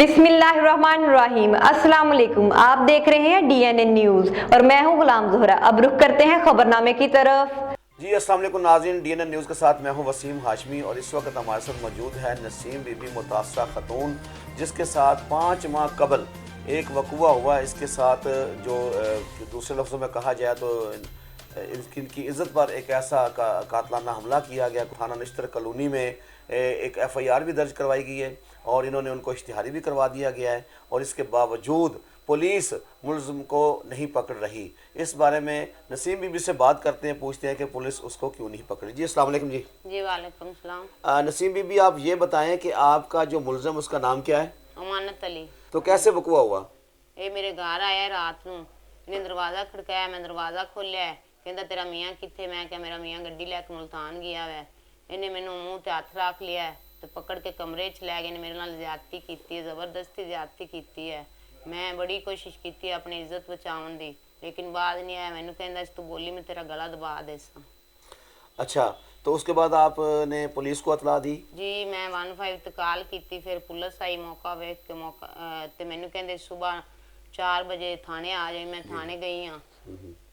बिस्मिल्लाहिर्रहमानिर्रहीम। अस्सलाम वालेकुम। आप देख रहे हैं DNN न्यूज और मैं हूं गुलाम ज़ोहरा। अब रुख करते हैं खबरनामे की तरफ। जी अस्सलाम वालेकुम नाज़रीन, DNN न्यूज़ के साथ मैं हूं वसीम हाशमी और इस वक्त हमारे साथ मौजूद है नसीम बीबी मुतासरा खतून, जिसके साथ 5 माह कबल एक वक़ुआ हुआ। इसके साथ जो दूसरे लफ्ज़ों में कहा जाए तो इनकी इज़्ज़त पर एक ऐसा कातलाना हमला किया गया। थाना निश्तर कॉलोनी में एक FIR भी दर्ज करवाई गई है और इन्होंने उनको इश्तिहारी भी करवा दिया गया है और इसके बावजूद पुलिस मुलज़िम को नहीं पकड़ रही। इस बारे में नसीम बीबी से बात करते हैं, पूछते हैं कि पुलिस उसको क्यों नहीं पकड़ी। जी अस्सलाम वालेकुम। जी वालेकुम सलाम। नसीम बीबी, आप ये बताएं कि आपका जो मुलज़िम उसका नाम क्या है? अमानत अली। तो कैसे वक़ुआ हुआ? ये मेरे घर आया रात नूं, इन्हें दरवाज़ा खड़काया, मैं दरवाज़ा खोलिया, कहता तेरा मियाँ कित्थे? मैं क्या मेरा मियाँ गड्डी लैके मुल्तान गया वै। इन्हें मैनू मूँह ते हत्थ रख लिया तो पकड़ के कमरे च लै गए ने, मेरे नाल ज़्यादती कीती है, ज़बरदस्ती ज़्यादती कीती है। मैं बड़ी कोशिश की अपनी इज्जत बचाउण दी, लेकिन बाज नहीं आया। मैनू कहंदा तू बोली मैं तेरा गला दबा देसां। अच्छा, तो उसके बाद आपने पुलिस को इतला दी? जी मैं 15 ते कॉल की, फिर पुलिस आई मौका वेख के मौका ते मैनू कहंदे सुबह 4 बजे थाने आ जाए। मैं थाने गई हाँ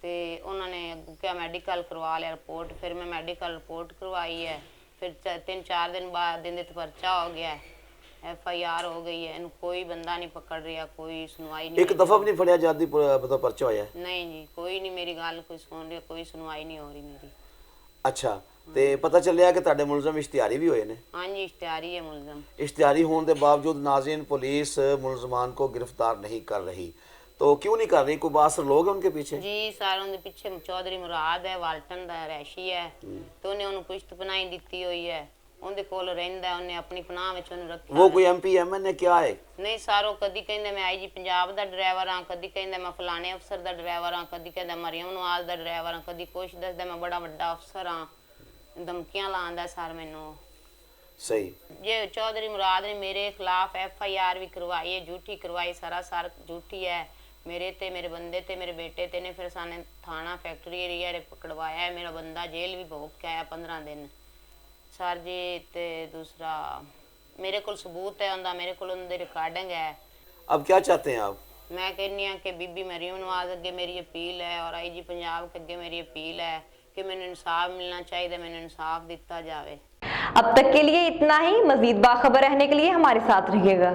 ते उन्होंने क्या मेडिकल करवा लिया रिपोर्ट, फिर मैं मेडिकल रिपोर्ट करवाई है। फिर 3-4 दिन बाद दिन परचा हो गया है, FIR हो गई है। कोई बंदा नहीं पकड़ रहा, कोई सुनवाई नहीं। एक दफा भी नहीं फड़िया जाती मतलब पर्चा होया? नहीं जी, कोई नहीं मेरी गल कोई सुन रहा, कोई सुनवाई नहीं हो रही मेरी। अच्छा, ਤੇ ਪਤਾ ਚੱਲਿਆ ਕਿ ਤੁਹਾਡੇ ਮੁਲਜ਼ਮ ਇਸ਼ਤਿਹਾਰੀ ਵੀ ਹੋਏ ਨੇ? हाँ जी, इश्तिहारी है मुलजम। इश्तिहारी होने के बावजूद नाज़रीन पुलिस मुलजमान को गिरफ्तार नहीं कर रही, तो क्यों नहीं कर रही? कोई बासर लोग हैं उनके पीछे? जी सारों के पीछे चौधरी मुराद है, वाल्टन दा रैशी है, तो उन्हें उन्हें पुश्त पनाही दी हुई है, उनके कोल रहिंदा, उन्हें अपनी पनाह विच उन्हें रखा। वो कोई MP MN क्या है? नहीं, सारों कदी कहंदे मैं IG पंजाब दा ड्राइवर हाँ, कदी कहंदे मैं फलाने अफसर दा ड्राइवर हाँ, कदी कहंदे मरियम नवाज दा ड्राइवर हाँ, कदी कुछ दसदा मैं बड़ा वड्डा अफसर हाँ। धमकियां लांदा सर मैनू। सही। ये चौधरी मुराद ने मेरे खिलाफ FIR भी करवाई है, झूठी करवाई, सरासर झूठी है। मेरे ते मेरे बंदे ते मेरे बेटे ते ने फिर साने थाना फैक्ट्री एरिया पकड़वाया है। मेरा बंदा जेल भी भोग के आया 15 दिन सर जी। ते दूसरा मेरे को सबूत है उनका, मेरे को उनकी रिकॉर्डिंग है। अब क्या चाहते हैं आप? मैं कहनी हाँ कि बीबी मरियम नवाज अगे मेरी अपील है और IG पंजाब के अगे मेरी अपील है कि मैंने इंसाफ मिलना चाहिए, मैंने इंसाफ दिता जाए। अब तक के लिए इतना ही। मजीद बाखबर रहने के लिए हमारे साथ रहिएगा।